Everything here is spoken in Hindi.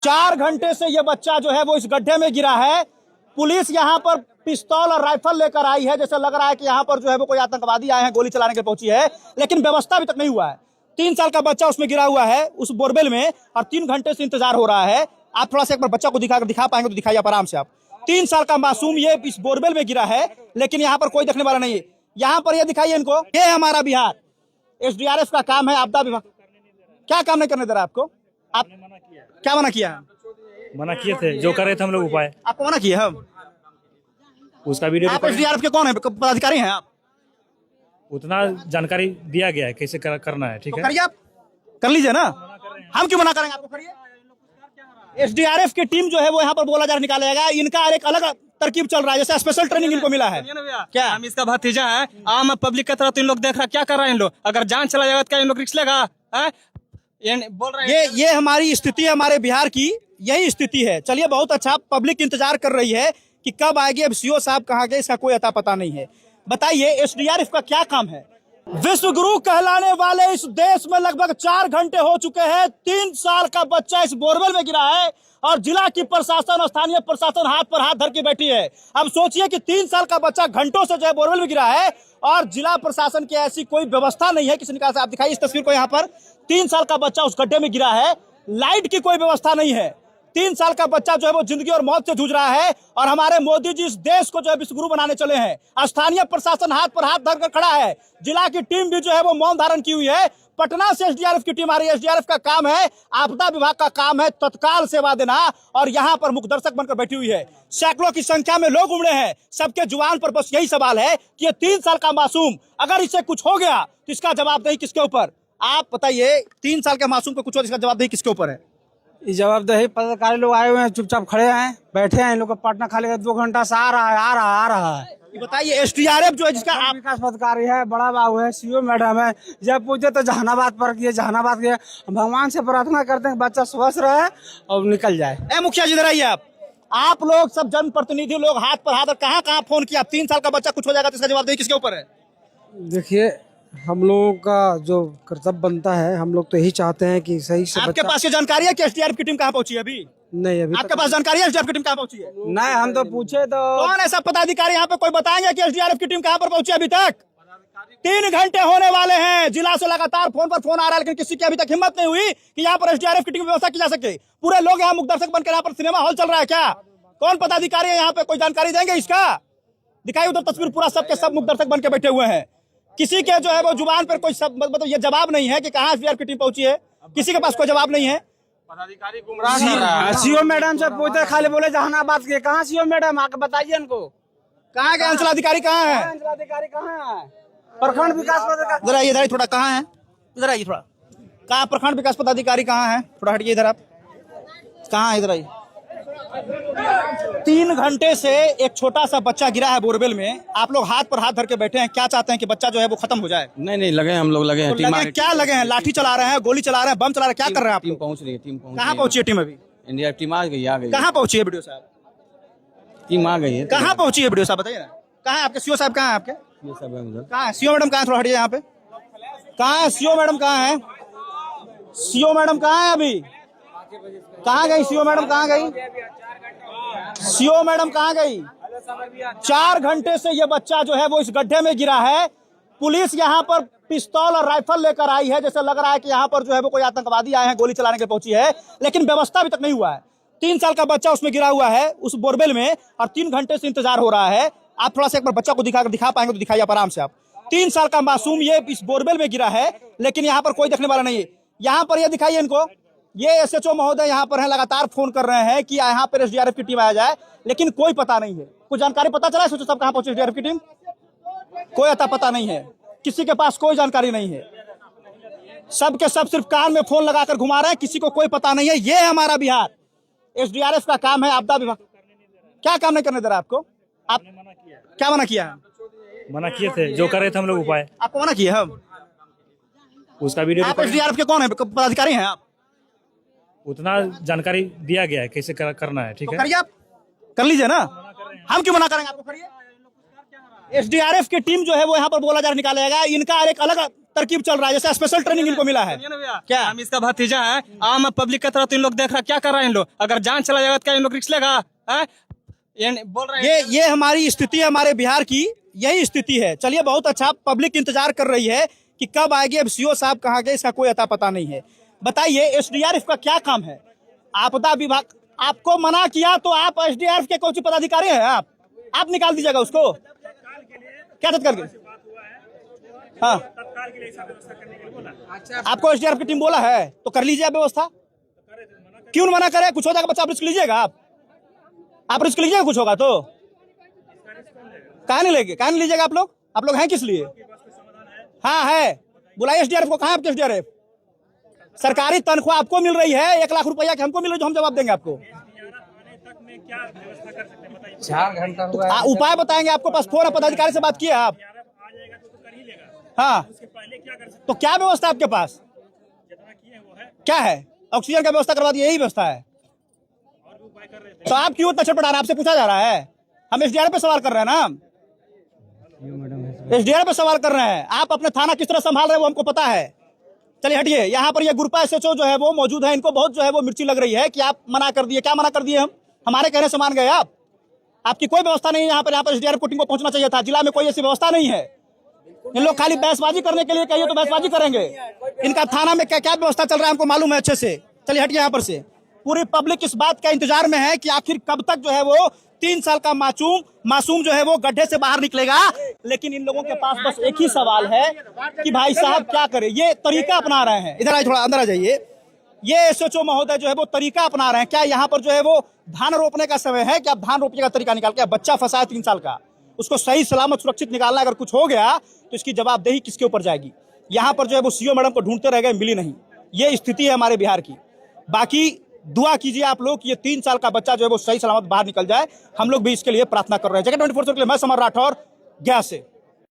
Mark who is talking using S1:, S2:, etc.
S1: 4 घंटे से ये बच्चा जो है वो इस गड्ढे में गिरा है। पुलिस यहाँ पर पिस्तौल और राइफल लेकर आई है, जैसे लग रहा है कि यहाँ पर जो है वो कोई आतंकवादी आए हैं, गोली चलाने के लिए पहुंची है, लेकिन व्यवस्था अभी तक नहीं हुआ है। 3 साल का बच्चा उसमें गिरा हुआ है उस बोरवेल में, और 3 घंटे से इंतजार हो रहा है। आप थोड़ा सा एक बार बच्चा को दिखा पाएंगे तो दिखाइए आप आराम से। आप 3 साल का मासूम ये इस बोरवेल में गिरा है, लेकिन यहाँ पर कोई देखने वाला नहीं है। यहाँ पर ये दिखाइए इनको, ये है हमारा बिहार। एसडीआरएफ का काम है, आपदा विभाग क्या काम नहीं करने दे रहा आपको? आप क्या मना किया है?
S2: मना किए थे, जो कर रहे थे हम लोग उपाय।
S1: आपको मना किया हम
S2: उसका वीडियो
S1: आप एसडीआरएफ के कौन है, पदाधिकारी हैं आप?
S2: उतना जानकारी दिया गया है कैसे करना है, ठीक
S1: तो
S2: है।
S1: करिए, आप कर लीजिए ना, हम क्यों मना करेंगे आपको? करिए। एसडीआरएफ की टीम जो है वो यहाँ पर बोला जा रहा निकालेगा। इनका एक अलग तरकीब चल रहा है, जैसे स्पेशल ट्रेनिंग इनको मिला है। क्या
S3: हम इसका भतीजा है, आम पब्लिक की तरह तो इन लोग देख रहा क्या कर रहे हैं इन लोग। अगर जान चला जाएगा तो क्या इन लोग रिस्क लेगा? बोल रहे हैं
S1: ये हमारी स्थिति है, हमारे बिहार की यही स्थिति है। चलिए, बहुत अच्छा, पब्लिक इंतजार कर रही है कि कब आएगी। अब सीओ साहब कहाँ गए, इसका कोई अता पता नहीं है। बताइए एसडीआरएफ का क्या काम है? विश्व गुरु कहलाने वाले इस देश में लगभग 4 घंटे हो चुके हैं। 3 साल का बच्चा इस बोरवेल में गिरा है और जिला की प्रशासन और स्थानीय प्रशासन हाथ पर हाथ धर के बैठी है। अब सोचिए कि 3 साल का बच्चा घंटों से जो है बोरवेल में गिरा है और जिला प्रशासन की ऐसी कोई व्यवस्था नहीं है किसी निकाल से। आप दिखाइए इस तस्वीर को, यहाँ पर 3 साल का बच्चा उस गड्ढे में गिरा है, लाइट की कोई व्यवस्था नहीं है। 3 साल का बच्चा जो है वो जिंदगी और मौत से जूझ रहा है, और हमारे मोदी जी इस देश को जो है विश्वगुरु बनाने चले हैं। स्थानीय प्रशासन हाथ पर हाथ धरकर खड़ा है, जिला की टीम भी जो है वो मौन धारण की हुई है। पटना से एसडीआरएफ की टीम आ रही है। एसडीआरएफ का काम है, आपदा विभाग का काम है तत्काल सेवा देना, और यहाँ पर मुख्य दर्शक बनकर बैठी हुई है। सैकड़ों की संख्या में लोग उमड़े हैं। सबके जुबान पर बस यही सवाल है कि ये 3 साल का मासूम, अगर इसे कुछ हो गया तो इसका जवाबदेही किसके ऊपर? आप बताइए, 3 साल के मासूम को कुछ हो, इसका जवाबदेही किसके ऊपर है?
S4: जवाबदेही पदाधिकारी लोग आए हुए हैं, चुपचाप खड़े हैं, बैठे हैं। इन लोग को पटना खाली 2 घंटा से आ रहा है।
S1: ये बताइए एसडीआरएफ जो है, जिसका आप
S4: विकास पदाधिकारी है, बड़ा बाबू है, सीओ मैडम है, जब पूछे तो जहानाबाद पर किए, जहानाबाद के। भगवान से प्रार्थना करते हैं कि बच्चा स्वस्थ रहे और निकल जाए।
S1: मुखिया जी इधर आइए। आप लोग सब जनप्रतिनिधि लोग हाथ पर हाथ, कहाँ कहाँ फोन किया? 3 साल का बच्चा कुछ हो जाएगा तो इसका जवाबदेही किसके ऊपर है?
S4: देखिए, हम लोगों का जो कर्तव्य बनता है, हम लोग तो यही चाहते हैं कि सही से
S1: आपके पास ये जानकारी है कि एसडीआरएफ की टीम कहाँ पहुंची है? अभी
S4: नहीं, अभी
S1: आपके पास जानकारी है एसडीआरएफ की टीम कहाँ पहुंची है?
S4: नहीं, हम तो पूछे तो
S1: कौन ऐसा पदाधिकारी यहाँ पे कोई बताएंगे कि एसडीआरएफ की टीम कहाँ पर पहुंची अभी तक? 3 घंटे होने वाले हैं, जिला से लगातार फोन पर फोन आ रहा है, लेकिन किसी की अभी तक हिम्मत नहीं हुई कि यहाँ पर एसडीआरएफ की टीम की व्यवस्था की जा सके। पूरे लोग यहाँ मुख्य दर्शक बनकर, यहाँ पर सिनेमा हॉल चल रहा है क्या? कौन पदाधिकारी है यहाँ पे, कोई जानकारी देंगे इसका? दिखाई उधर तस्वीर, पूरा सबके सब मुख्य दर्शक बन के बैठे हुए हैं। किसी के जो है वो जुबान पर कोई मतलब ये जवाब नहीं है कि कहाँ एसडीआरएफ की टीम पहुंची है। किसी के पास कोई जवाब नहीं है।
S3: पदाधिकारी गुमराह कर रहा है।
S4: सीओ मैडम से पूछते, खाली बोले जहानाबाद के। कहाँ सीओ मैडम, आके बताइए इनको।
S1: कहाँ के अंचलाधिकारी कहाँ है?
S4: अंचलाधिकारी कहाँ है? प्रखंड विकास पदाधिकारी
S1: इधर आइए, इधर थोड़ा, कहाँ है? इधर आइए थोड़ा, कहाँ प्रखंड विकास पदाधिकारी कहाँ है? थोड़ा हटिए इधर, आप कहाँ है? इधर आइए। 3 घंटे से एक छोटा सा बच्चा गिरा है बोरवेल में, आप लोग हाथ पर हाथ धर के बैठे हैं। क्या चाहते हैं कि बच्चा जो है वो खत्म हो जाए?
S3: नहीं लगे, हम लोग लगे हैं।
S1: तो लगे, क्या लगे हैं? लाठी चला रहे हैं, गोली चला रहे हैं, बम चला रहे हैं, क्या कर रहे हैं आप
S3: टीम
S1: लोग?
S3: पहुंच रही है, टीम
S1: कहाँ पहुंची है टीम? अभी
S3: इंडिया टीम आ गई
S1: कहाँ पहुंची है? वीडियो साहब
S3: टीम आ गई है।
S1: कहाँ पहुंची है? वीडियो साहब बताइए ना, कहाँ है आपके सीओ साहब? कहाँ है आपके?
S3: ये सब है उधर।
S1: कहाँ है सीओ मैडम? कहाँ है? थोड़ा हटिए यहाँ पे। कहाँ है सीओ मैडम? कहाँ है सीओ मैडम? कहाँ है अभी? कहाँ गई सीओ मैडम? कहाँ गई सीओ मैडम? कहाँ गई? 4 घंटे से ये बच्चा जो है वो इस गड्ढे में गिरा है। पुलिस यहाँ पर पिस्तौल और राइफल लेकर आई है, जैसे लग रहा है कि यहाँ पर जो है वो कोई आतंकवादी आए हैं, गोली चलाने के लिए पहुंची है, लेकिन व्यवस्था अभी तक नहीं हुआ है। 3 साल का बच्चा उसमें गिरा हुआ है उस बोरवेल में, और 3 घंटे से इंतजार हो रहा है। आप थोड़ा सा एक बार बच्चा को दिखा पाएंगे तो दिखाइए आप आराम से। आप 3 साल का मासूम ये इस बोरवेल में गिरा है, लेकिन यहाँ पर कोई देखने वाला नहीं है। यहाँ पर ये दिखाइए इनको, ये एसएचओ महोदय यहाँ पर है, लगातार फोन कर रहे हैं कि यहाँ पर एसडीआरएफ की टीम आ जाए, लेकिन कोई पता नहीं है। कुछ जानकारी पता चला है एसएचओ साहब कहाँ पहुंची एसडीआरएफ की टीम? कोई अता पता नहीं है, किसी के पास कोई जानकारी नहीं है। सबके सब सिर्फ कान में फोन लगाकर घुमा रहे हैं, किसी को कोई पता नहीं है। ये है हमारा बिहार। एसडीआरएफ का काम है, आपदा विभाग क्या काम नहीं करने दे रहा आपको? आप क्या मना किया है?
S2: मना किए थे, जो कर रहे थे हम लोग उपाय।
S1: आपको मना किया हम
S2: उसका वीडियो
S1: आप एसडीआरएफ के कौन है, पदाधिकारी हैं आप?
S2: उतना जानकारी दिया गया है कैसे करना है, ठीक
S1: तो
S2: है।
S1: करिए, आप कर लीजिए ना, हम क्यों मना करेंगे आपको? करिए। एसडीआरएफ की टीम जो है वो यहाँ पर बोला जा रहा निकालेगा। इनका एक अलग तरकीब चल रहा है, जैसे स्पेशल ट्रेनिंग इनको मिला है।
S3: सुनिए ना भैया,
S1: क्या?
S3: हम इसका भतीजा है, आम पब्लिक की तरह तो इन लोग देख रहा क्या कर रहे हैं इन लोग। अगर जान चला जाएगा तो क्या इन लोग रिक्स लेगा? बोल रहे हैं
S1: ये हमारी स्थिति है, हमारे बिहार की यही स्थिति है। चलिए बहुत अच्छा, पब्लिक इंतजार कर रही है कि कब आएगी। अब सीओ साहब कहाँ गए, इसका कोई अता पता नहीं है। बताइए एसडीआरएफ का क्या काम है? आपदा विभाग आपको मना किया तो आप एसडीआरएफ के कौन से पदाधिकारी हैं? आप निकाल दीजिएगा उसको। क्या तत्काल के? हाँ, आपको एसडीआरएफ की टीम बोला है तो कर लीजिए आप व्यवस्था। क्यों मना करे? कुछ हो जाएगा बच्चा, आप रिस्क लीजिएगा। आप रिस्क लीजिएगा, कुछ होगा तो कहाँ नहीं लेंगे, कहाँ नहीं लीजिएगा आप लोग हैं किस लिए? हाँ है, बुलाइए एसडीआरएफ को। कहाँ आपके एसडीआरएफ? सरकारी तनख्वाह आपको मिल रही है, 1 लाख रुपया की हमको मिल रही है, जो हम जवाब देंगे आपको।
S4: 4 घंटा
S1: तो उपाय बताएंगे आपको। पास फोन है, पदाधिकारी से बात किए आप? हाँ, तो क्या व्यवस्था आपके पास क्या है? ऑक्सीजन का व्यवस्था करवा दिए, यही व्यवस्था है। तो आप क्यों इतना छटपटा रहे हैं? आपसे पूछा जा रहा है। हम एसडीआरएफ पे सवाल कर रहे हैं ना, एसडीआरएफ पे सवाल कर रहे हैं। आप अपने थाना किस तरह संभाल रहे हैं वो हमको पता है। चलिए हटिए। यहाँ पर ये गुरपा एसएचओ जो है वो मौजूद है, इनको बहुत जो है वो मिर्ची लग रही है कि आप मना कर दिए। क्या मना कर दिए? हम हमारे कहने से मान गए आप? आपकी कोई व्यवस्था नहीं है यहाँ पर एसडीआरएफ को टीम को पहुंचना चाहिए था। जिला में कोई ऐसी व्यवस्था नहीं है। इन लोग खाली बहसबाजी करने के लिए कहिए तो बहसबाजी करेंगे। इनका थाना में क्या क्या व्यवस्था चल रहा है हमको मालूम है अच्छे से। चलिए हटिए यहाँ पर से। पूरी पब्लिक इस बात का इंतजार में है कि आखिर कब तक जो है वो 3 साल का मासूम जो है वो गड्ढे से बाहर निकलेगा। लेकिन इन लोगों के पास बस एक ही सवाल है कि भाई साहब क्या करें। ये तरीका अपना रहे हैं। इधर आइए, थोड़ा अंदर आ जाइए। ये एसएचओ महोदय जो है वो तरीका अपना रहे हैं। क्या यहाँ पर जो है वो धान रोपने का समय है कि आप धान रोपने का तरीका निकाल के? बच्चा फंसा है 3 साल का, उसको सही सलामत सुरक्षित निकालना। अगर कुछ हो गया तो इसकी जवाबदेही किसके ऊपर जाएगी? यहाँ पर जो है वो सीओ मैडम को ढूंढते रह गए, मिली नहीं। ये स्थिति है हमारे बिहार की। बाकी दुआ कीजिए आप लोग कि ये 3 साल का बच्चा जो है वो सही सलामत बाहर निकल जाए। हम लोग भी इसके लिए प्रार्थना कर रहे हैं। जगह 24 के लिए मैं समर राठौर, गया से।